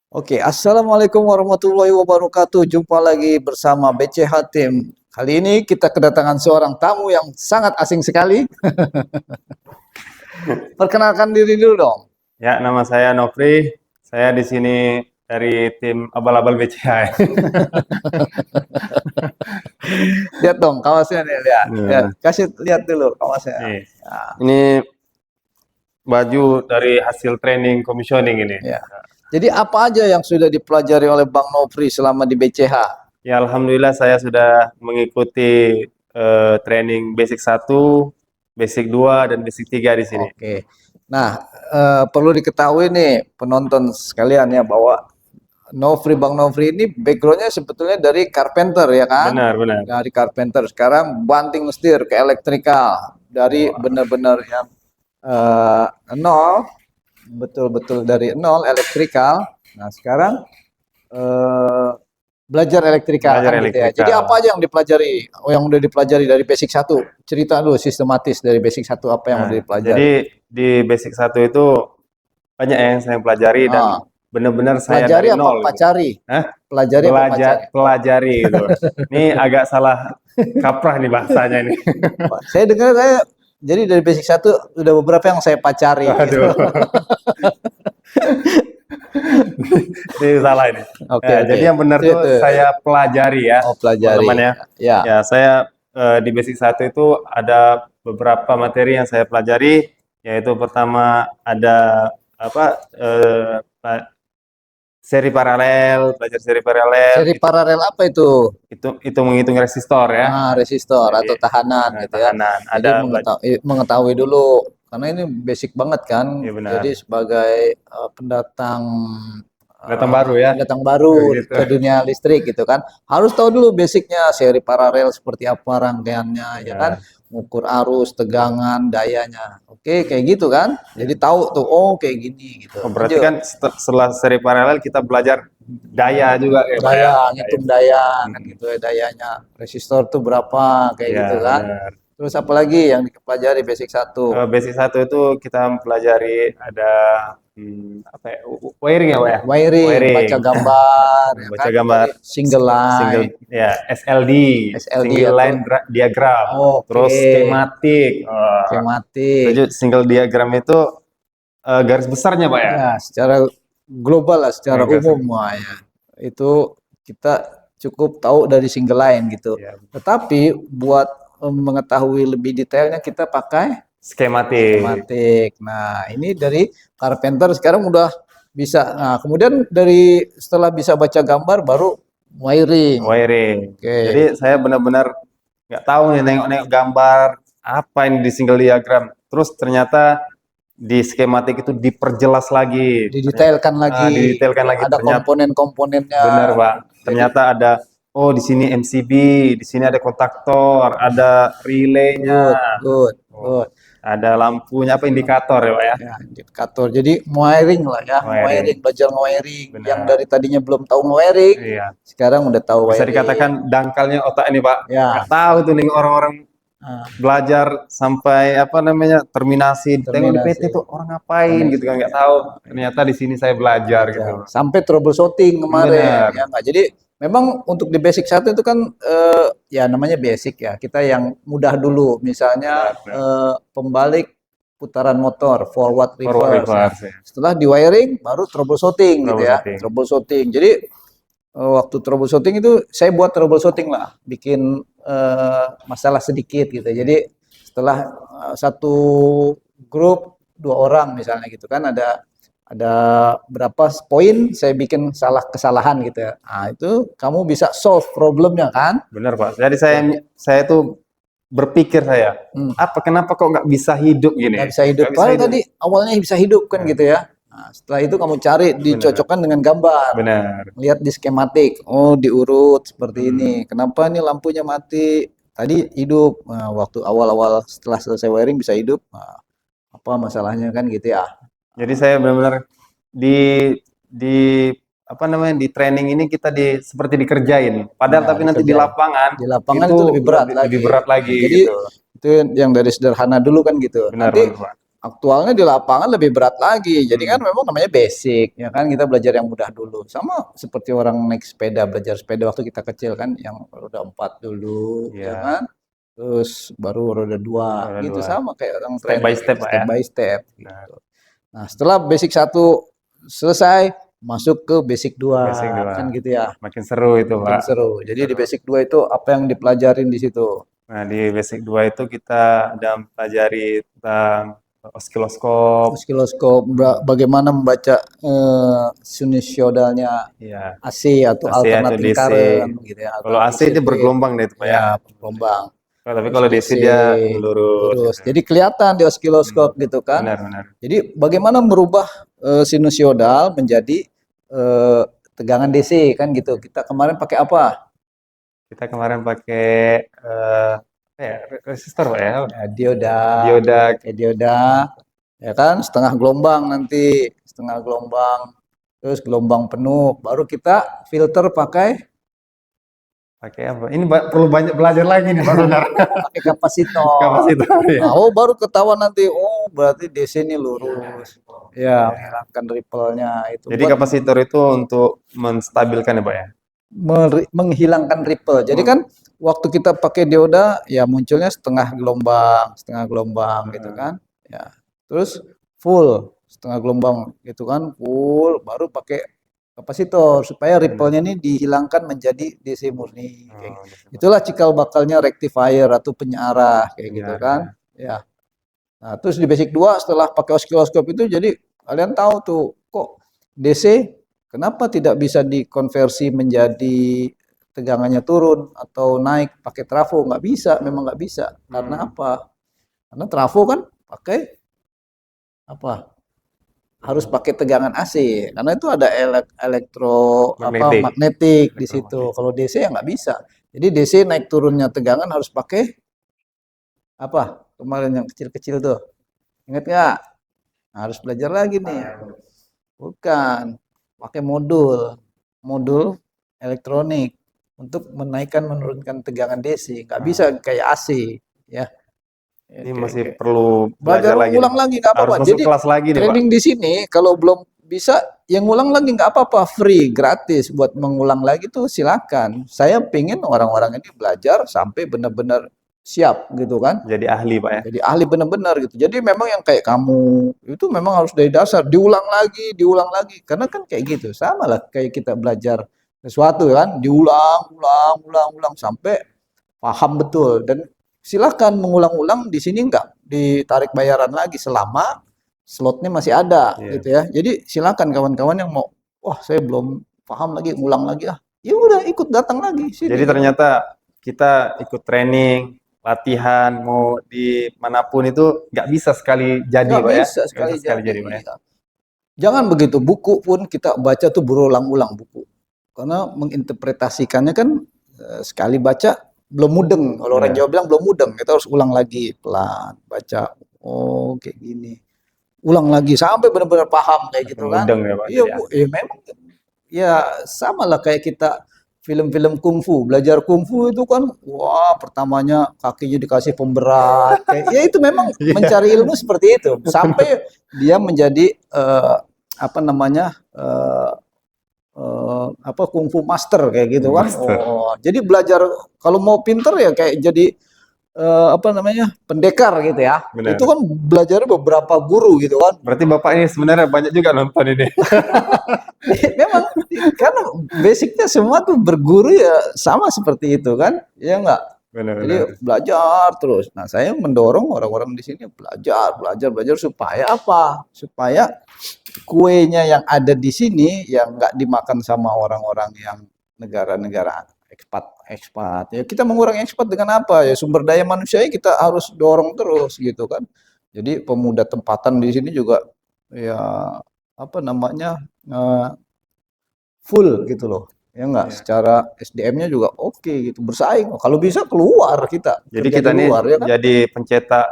Oke, Assalamualaikum warahmatullahi wabarakatuh. Jumpa lagi bersama BCH Team. Kali ini kita kedatangan seorang tamu yang sangat asing sekali. Perkenalkan diri dulu dong. Ya, nama saya Nofri. Saya di sini dari tim Abal-Abal BCH. Lihat dong kaosnya nih, lihat. Nah. Lihat. Kasih lihat dulu kaosnya. Nih. Nah, Ini baju dari hasil training commissioning ini. ya. Jadi apa aja yang sudah dipelajari oleh Bang Nofri selama di BCH? Ya, alhamdulillah saya sudah mengikuti training basic 1, basic 2, dan basic 3 di sini. Oke. Nah, perlu diketahui nih penonton sekalian ya bahwa Bang Nofri ini backgroundnya sebetulnya dari carpenter ya kan? Benar, benar. Dari carpenter, sekarang banting setir ke elektrikal, dari benar-benar yang nol, betul-betul dari nol elektrikal. Nah sekarang belajar elektrikal Belajar kan gitu ya. elektrikal. Jadi apa aja yang dipelajari? Yang udah dipelajari dari basic 1? Cerita dulu sistematis dari basic 1 apa yang udah dipelajari. Jadi di basic 1 itu banyak yang saya pelajari dan benar-benar saya pelajari dari apa nol. pacari? Hah? Pelajari apa pacari? Pelajari gitu. Ini agak salah kaprah nih bahasanya ini. Saya dengar jadi dari basic 1 udah beberapa yang saya pacari. Aduh. Ini salah ini. Oke, jadi yang benar tuh saya pelajari ya. Oh, pelajari. Teman-teman ya. Ya. Ya, saya di basic 1 itu ada beberapa materi yang saya pelajari, yaitu pertama ada seri paralel, belajar seri paralel. Seri paralel apa itu? Itu menghitung resistor ya. Nah, resistor atau tahanan gitu ya. Tahanan. Jadi mengetahui dulu karena ini basic banget kan. Ya, benar. Jadi sebagai pendatang baru ya. Pendatang baru gitu. ke dunia listrik gitu kan. Harus tahu dulu basicnya seri paralel seperti apa rangkaiannya ya kan. Mengukur arus, tegangan, dayanya. Oke, kayak gitu kan. Jadi tahu tuh, oh kayak gini gitu. Berarti kan setelah seri paralel kita belajar daya juga ya, daya, ngitung daya kan gitu ya, dayanya. Resistor tuh berapa kayak gitu kan. Benar. Terus apa lagi yang dipelajari basic 1? Basic 1 itu kita mempelajari ada wiring ya, Pak ya? Wiring, baca gambar, baca gambar, single line, SLD, single line diagram, terus skematik. Single diagram itu garis besarnya, Pak ya? Ya, secara global lah, secara umum ya. Itu kita cukup tahu dari single line gitu. Ya. Tetapi buat mengetahui lebih detailnya kita pakai skematik. Nah, ini dari carpenter sekarang udah bisa. Nah, kemudian setelah bisa baca gambar baru wiring. Jadi saya benar-benar nggak tahu nih nengok gambar apa ini di single diagram. Terus ternyata di skematik itu diperjelas lagi, didetailkan lagi. Ada komponen-komponennya. Benar, Pak. Ternyata ada di sini MCB, di sini ada kontaktor, ada relaynya. Good. Ada lampunya indikator ya, Pak ya? Ya, indikator. Jadi wiring lah ya, wiring, belajar wiring. Yang dari tadinya belum tahu wiring, sekarang udah tahu wiring. Bisa dikatakan dangkalnya otak ini, Pak. Ya. Nggak tahu tuh nih orang-orang belajar sampai terminasi. Tengok di PT tuh orang ngapain gitu kan, nggak tahu. Ternyata di sini saya belajar gitu. Sampai troubleshooting kemarin. Ya, jadi memang untuk di basic 1 itu kan ya namanya basic ya. Kita yang mudah dulu, misalnya pembalik putaran motor, forward reverse. Setelah di wiring baru troubleshooting gitu ya. Troubleshooting. Jadi waktu troubleshooting itu saya buat troubleshooting lah, bikin masalah sedikit gitu. Jadi setelah satu grup 2 orang misalnya gitu kan, ada berapa poin saya bikin kesalahan gitu ya. Nah, itu kamu bisa solve problemnya kan? Benar, Pak. Jadi saya tuh berpikir kenapa kok nggak bisa hidup gini? Nggak bisa hidup. Padahal tadi awalnya bisa hidup kan gitu ya. Nah, setelah itu kamu cari dicocokkan dengan gambar. Benar. Lihat di skematik. Oh, diurut seperti ini. Kenapa nih lampunya mati? Tadi hidup. Nah, waktu awal-awal setelah selesai wiring bisa hidup. Nah, apa masalahnya kan gitu ya. Jadi saya benar-benar di training ini kita seperti dikerjain. Padahal tapi nanti di lapangan itu lebih berat lagi. Lebih berat lagi. Jadi itu yang dari sederhana dulu kan gitu. Benar, nanti aktualnya di lapangan lebih berat lagi. Jadi kan memang namanya basic, ya kan kita belajar yang mudah dulu. Sama seperti orang naik sepeda, belajar sepeda waktu kita kecil kan, yang roda 4 dulu, ya Iya, kan. Terus baru roda 2 roda gitu, dua. sama kayak orang Step by training step, gitu, Pak step ya. by step Nah, gitu. Nah, setelah basic 1 selesai, masuk ke basic 2 basic kan 2. gitu ya. Makin seru itu, Makin Pak. seru. Jadi di basic 2 itu apa yang dipelajarin di situ? Nah, di basic 2 itu kita ada mempelajari tentang osiloskop. Oskiloscop, bagaimana membaca sinusoidalnya Iya, AC atau AC atau alternating DC. current gitu ya, Kalau alternating AC dia circuit, bergelombang deh itu, Pak ya. ya bergelombang. Tapi Terus kalau DC DC dia lurus lurus. gitu. Jadi kelihatan di Hmm, oskiloscop gitu kan. benar, benar. Jadi bagaimana merubah sinusoidal menjadi eh, tegangan DC kan gitu. Kita kemarin pakai apa? Kita kemarin pakai apa ya, resistor, Pak ya. Ya, dioda, Dioda. pakai dioda, ya kan, setengah gelombang nanti, setengah gelombang, terus gelombang penuh, baru kita filter Pakai apa? Ini perlu banyak belajar lagi nih, Pak Sonar. pakai kapasitor. Kapasitor ya. Nah, oh baru ketahuan nanti, oh berarti DC ini lurus. Ya, menghilangkan ripple-nya itu Jadi buat kapasitor itu untuk menstabilkan ya, Pak ya. menghilangkan ripple. Jadi kan waktu kita pakai dioda ya munculnya setengah gelombang gitu kan. Ya. Terus full setengah gelombang gitu kan, full baru pakai kapasitor supaya ripple-nya ini dihilangkan menjadi DC murni. Kayak Oh, gitu. gitu. Itulah cikal bakalnya rectifier atau penyearah kayak gitu Benar, kan. benar. Ya. Nah, terus di basic 2 setelah pakai osiloskop itu jadi kalian tahu tuh kok DC kenapa tidak bisa dikonversi menjadi tegangannya turun atau naik pakai trafo? Nggak bisa, memang nggak bisa. Karena Hmm. apa? Karena trafo kan pakai apa? Harus pakai tegangan AC. Karena itu ada Magnetik. magnetik di situ. Elektromagnetik. Kalau DC ya nggak bisa. Jadi DC naik turunnya tegangan harus pakai apa? Kemarin yang kecil-kecil tuh. Ingat nggak? Nah, harus belajar lagi nih. Bukan. Pakai modul elektronik untuk menaikkan menurunkan tegangan DC. Nggak bisa kayak AC, ya. Ya, Ini kayak, masih kayak. perlu Belajar belajar lagi nih, ulang Pak. lagi nggak Harus apa-apa. masuk Jadi kelas lagi nih, Pak. training di sini kalau belum bisa yang ngulang lagi nggak apa-apa, free, gratis buat mengulang lagi tuh silakan. Saya pingin orang-orang ini belajar sampai benar-benar siap gitu kan. Jadi ahli, Pak ya. Jadi ahli benar-benar gitu. Jadi memang yang kayak kamu itu memang harus dari dasar diulang lagi. Karena kan kayak gitu. Sama lah kayak kita belajar sesuatu kan, ulang sampai paham betul. Dan silakan mengulang-ulang di sini enggak ditarik bayaran lagi selama slotnya masih ada Iya. gitu ya. Jadi silakan kawan-kawan yang mau, wah saya belum paham lagi, ngulang lagi ah. Ya udah ikut datang lagi sini. Jadi ternyata kita ikut training, latihan, mau di manapun itu nggak bisa sekali jadi, Nggak Pak ya. bisa Nggak sekali bisa sekali jadi. jadi, Pak ya. Iya. Jangan begitu, buku pun kita baca tuh berulang-ulang buku. Karena menginterpretasikannya kan sekali baca belum mudeng. Kalau orang Benar. Jawa bilang belum mudeng, kita harus ulang lagi pelan, baca. Oh, kayak gini. Ulang lagi sampai benar-benar paham kayak Sampai gitu kan. mudeng ya, Pak. Iya, Jadi Bu. Ya memang ya sama lah kayak kita film-film kungfu. Belajar kungfu itu kan wah, pertamanya kakinya dikasih pemberat. Kayak, ya itu memang Iya. mencari ilmu seperti itu sampai dia menjadi apa namanya apa kungfu master kayak gitu kan. Master. Oh, jadi belajar kalau mau pinter ya kayak jadi apa namanya pendekar gitu ya. Benar. Itu kan belajar beberapa guru gitu kan. Berarti Bapak ini sebenarnya banyak juga nonton ini. Memang karena basicnya semua tuh berguru ya sama seperti itu kan, ya enggak. Jadi Benar-benar. belajar terus. Nah, saya mendorong orang-orang di sini belajar supaya apa? Supaya kuenya yang ada di sini yang nggak dimakan sama orang-orang yang negara-negara ekspat. Ya kita mengurangi ekspat dengan apa? Ya sumber daya manusia kita harus dorong terus gitu kan. Jadi pemuda tempatan di sini juga ya apa namanya full gitu loh. Ya enggak, Iya. secara SDM-nya juga oke gitu, bersaing. Kalau bisa keluar kita, Jadi kerja kita di nih luar ya kan. jadi pencetak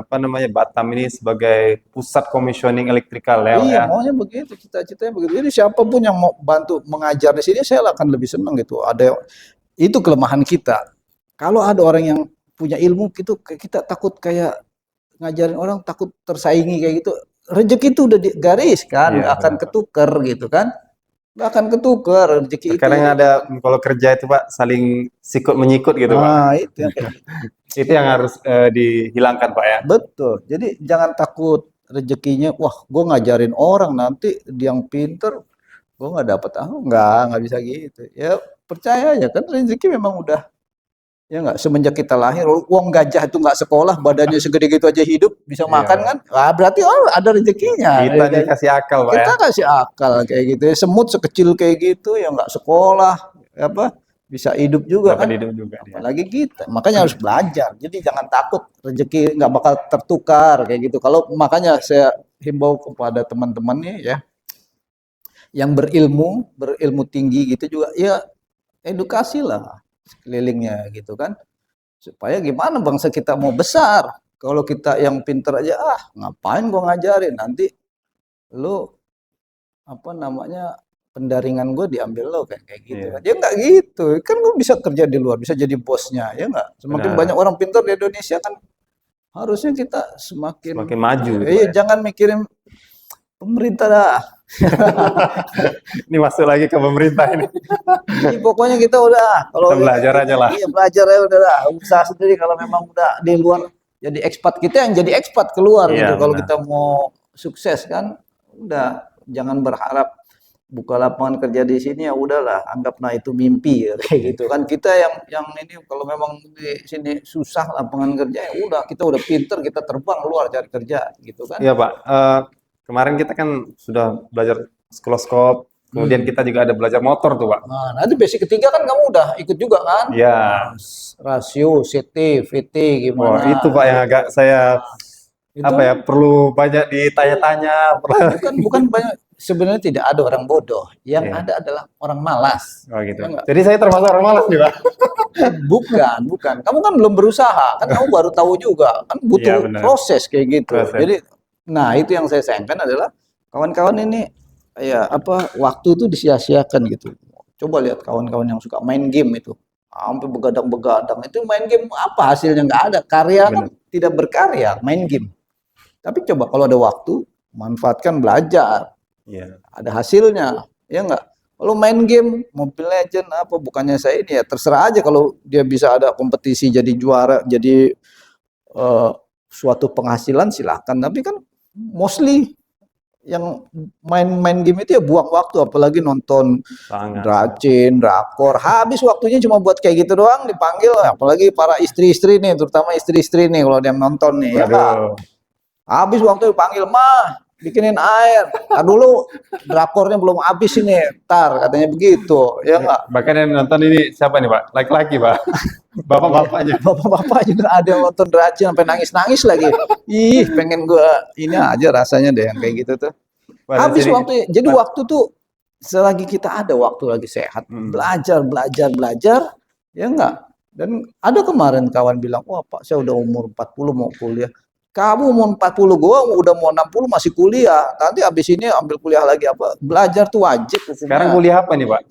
apa namanya Batam ini sebagai pusat commissioning elektrikal ya, Pak Iya, ya. maunya begitu, cita-citanya begitu. Jadi siapapun yang mau bantu mengajar di sini, saya akan lebih senang gitu. Itu kelemahan kita. Kalau ada orang yang punya ilmu gitu, kita takut kayak ngajarin orang takut tersaingi kayak gitu. Rezeki itu udah digariskan, Iya, nggak akan benar. ketuker gitu kan. Nggak akan ketuker rezeki itu. Terkadang Jadi, ada kalau kerja itu Pak saling sikut menyikut gitu Pak. itu yang kayak gitu. Itu yang harus dihilangkan Pak ya. Betul. Jadi jangan takut rezekinya. Wah, gue ngajarin orang nanti dia yang pinter, gue nggak dapat. Nggak bisa gitu. Ya percaya aja kan rezeki memang udah. Ya nggak, semenjak kita lahir, uang gajah itu nggak sekolah, badannya segede gitu aja hidup, bisa makan Iya. kan? Berarti ada rezekinya. Kita dikasih akal Pak ya. Kita kasih akal kayak gitu. Semut sekecil kayak gitu, ya nggak sekolah, apa bisa hidup juga Dapat kan? hidup juga dia. Apalagi kita, makanya harus belajar. Jadi jangan takut rezeki nggak bakal tertukar kayak gitu. Kalau makanya saya himbau kepada teman-teman nih ya, yang berilmu tinggi gitu juga, ya edukasi lah sekelilingnya gitu kan, supaya gimana bangsa kita mau besar. Kalau kita yang pinter aja, ngapain gua ngajarin, nanti lu apa namanya, pendaringan gue diambil lo kayak gitu kan. Iya, Ya nggak gitu kan, gue bisa kerja di luar, bisa jadi bosnya, ya nggak. Semakin banyak benar. orang pintar di Indonesia kan, harusnya kita semakin Semakin maju gitu Pak iya, ya. jangan mikirin pemerintah dah. Ini masuk lagi ke pemerintah ini. Jadi pokoknya kita udah, kalau Kita belajar aja lah. iya belajar ya udah lah, usaha sendiri. Kalau memang udah di luar jadi ekspat, kita yang jadi ekspat keluar Iya gitu. Kalau benar. kita mau sukses kan, udah jangan berharap buka lapangan kerja di sini, ya udahlah, anggaplah itu mimpi ya, kayak gitu kan. Kita yang ini kalau memang di sini susah lapangan kerja, ya udah, kita udah pinter, kita terbang luar cari kerja gitu kan. Iya Pak. Kemarin kita kan sudah belajar skloskop. Kemudian kita juga ada belajar motor tuh Pak. Nah, nanti basic ketiga kan kamu udah ikut juga kan? Iya. Rasio, CT, VT Wah, gimana? itu Pak yang agak saya Itu apa ya perlu banyak ditanya-tanya. bukan banyak, sebenarnya tidak ada orang bodoh. Yang Iya. ada adalah orang malas. Oh gitu. Ya enggak? Jadi saya termasuk orang malas nih Pak. Bukan. Kamu kan belum berusaha, kan kamu baru tahu juga. Kan Iya butuh benar. proses kayak gitu. Proses. Jadi, nah itu yang saya sayangkan adalah kawan-kawan ini, ya apa, waktu itu disia-siakan gitu. Coba lihat kawan-kawan yang suka main game itu, sampai begadang-begadang. Itu main game apa hasilnya, nggak ada. Karya kan Benar. tidak berkarya, main game. Tapi coba kalau ada waktu, manfaatkan belajar. Iya. Ada hasilnya, ya enggak. Kalau main game Mobile Legend apa, bukannya saya ini ya, terserah aja kalau dia bisa ada kompetisi jadi juara, jadi suatu penghasilan silahkan. Tapi kan mostly yang main game itu ya buang waktu, apalagi nonton Sangat. drakor, habis waktunya cuma buat kayak gitu doang, dipanggil. Apalagi para istri-istri nih, terutama istri-istri nih kalau dia nonton nih, ya enggak. Waduh. Habis waktu dipanggil, mah bikinin air. Nah, dulu drakornya belum habis ini, tar katanya begitu, ya enggak. Bahkan yang nonton ini siapa nih Pak? Laki-laki Pak. Bapak-bapaknya. Bapak-bapak juga ada yang nonton Racun sampai nangis-nangis lagi. Ih, pengen gua ini aja rasanya deh yang kayak gitu tuh. Pada Habis sini. waktu, jadi waktu tuh selagi kita ada waktu lagi sehat, belajar, ya enggak. Dan ada kemarin kawan bilang, wah Pak, saya udah umur 40 mau kuliah. Kamu umur 40, gua udah mau 60 masih kuliah. Nanti habis ini ambil kuliah lagi apa? Belajar tuh wajib Sekarang hukumnya. kuliah apa nih Pak?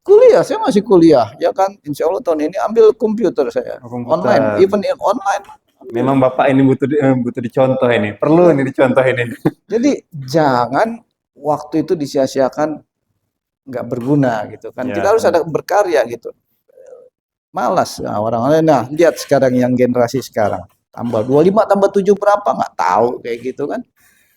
Kuliah, saya masih kuliah. Ya kan, insya Allah tahun ini ambil komputer saya. Komputer. Online, even in online. Memang Bapak ini butuh dicontoh ini. Perlu ini dicontohin ini. Jadi jangan waktu itu disia-siakan, nggak berguna gitu kan. Ya, Kita harus ada berkarya gitu. Malas nah, orang-orang. Nah, lihat sekarang yang generasi sekarang. Tambah 25 tambah 7 berapa nggak tahu kayak gitu kan.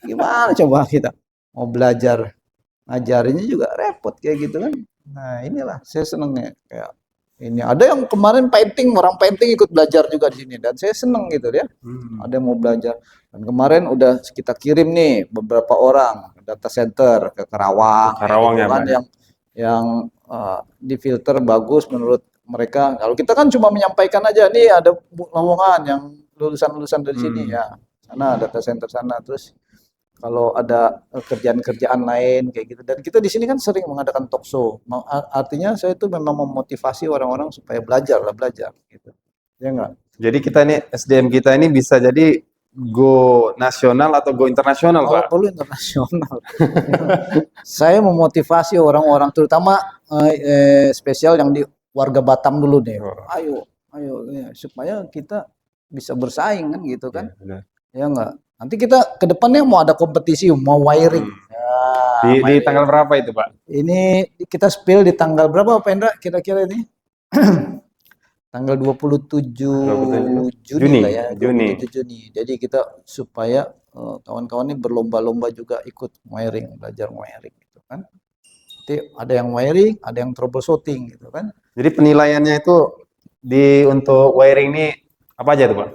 Gimana coba kita mau belajar, ngajarinnya juga repot kayak gitu kan. Nah, inilah saya senengnya kayak ini. Ada yang kemarin painting, orang painting ikut belajar juga di sini dan saya seneng gitu ya. Ada yang mau belajar. Dan kemarin udah kita kirim nih beberapa orang ke data center ke Karawang, Ke Karawang gitu ya, kan, Pak. yang difilter bagus menurut mereka. Kalau kita kan cuma menyampaikan aja nih ada lowongan yang lulusan-lulusan dari sini ya. Sana data center sana, terus kalau ada kerjaan-kerjaan lain kayak gitu. Dan kita di sini kan sering mengadakan talk show. Artinya saya itu memang memotivasi orang-orang supaya belajar gitu. Ya enggak? Jadi kita ini SDM kita ini bisa jadi go nasional atau go internasional Kalau Pak. perlu internasional. Saya memotivasi orang-orang terutama spesial yang di warga Batam dulu deh. Oh. Ayo ya, supaya kita bisa bersaing kan gitu kan. Ya, benar. Ya enggak? Nanti kita ke depannya mau ada kompetisi, mau wiring. Ya, Di wiring. tanggal berapa itu, Pak? Ini kita spill di tanggal berapa, Pak Hendra? Kira-kira ini? Tanggal 27 27 Juni Juni, lah ya, Juni. 27 Juni. Jadi kita supaya kawan-kawan ini berlomba-lomba juga ikut wiring, belajar wiring gitu kan. Nanti ada yang wiring, ada yang troubleshooting gitu kan. Jadi penilaiannya itu untuk wiring ini apa aja tuh, Pak?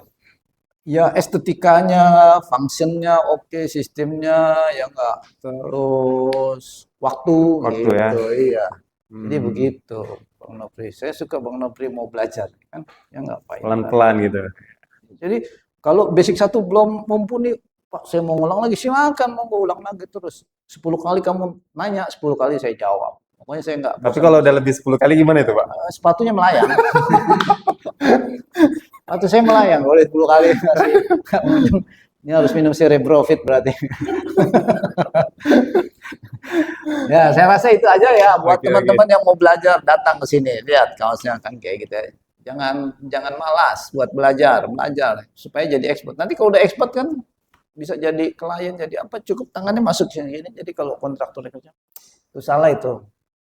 Ya estetikanya, fungsinya oke, sistemnya ya enggak. Terus waktu Waktu ya. gitu, iya. Jadi Hmm, begitu, Bang Nopri. Saya suka Bang Nopri mau belajar kan. Ya enggak Pak Indra. pelan-pelan gitu. Jadi kalau basic satu belum mumpuni, Pak saya mau ngulang lagi, silakan mau ulang lagi terus. 10 kali kamu nanya, 10 kali saya jawab. Pokoknya saya enggak Tapi kalau udah bosan-bosan. lebih 10 kali gimana itu, Pak? Sepatunya melayang. Sepatu saya melayang, boleh 10 kali ngasih. Ini harus minum Cerebrofit berarti. Ya, saya rasa itu aja ya buat Oke, oke. teman-teman yang mau belajar datang ke sini. Lihat kaosnya kan kayak gitu ya. Jangan malas buat belajar supaya jadi expert. Nanti kalau udah expert kan bisa jadi klien, jadi apa, cukup tangannya masuk sini gini. Jadi kalau kontraktor kerja itu salah itu.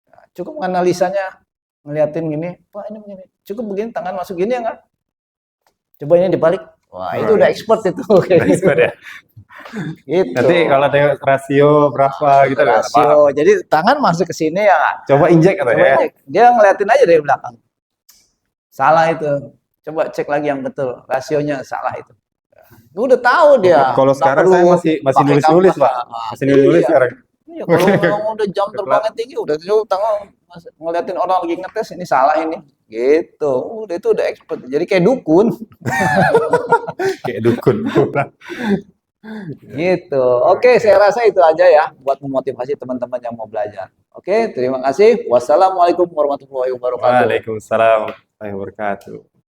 Nah, cukup analisanya ngeliatin gini, wah ini begini. Cukup begini tangan masuk gini ya enggak? Coba ini dibalik. Wah, itu udah expert itu. Udah expert ya. Gitu. Nanti kalau ada rasio berapa gitu kan, Pak. Rasio. Jadi tangan masuk ke sini ya. Coba injek katanya Coba ya. cek. Dia ngeliatin aja dari belakang. Salah itu. Coba cek lagi yang betul. Rasionya salah itu. Dia udah tahu dia. Kalau Nggak sekarang perlu saya masih pakai nulis-nulis, Pak. gambar. Masih nulis Iya. sekarang. Iya, kalau udah jam terbangnya tinggi, udah coba tangan ngeliatin orang lagi ngetes, ini salah ini. Gitu. Udah itu udah expert. Jadi kayak dukun. Kayak dukun. Gitu. Oke, saya rasa itu aja ya buat memotivasi teman-teman yang mau belajar. Oke, terima kasih. Wassalamualaikum warahmatullahi wabarakatuh. Waalaikumsalam warahmatullahi wabarakatuh.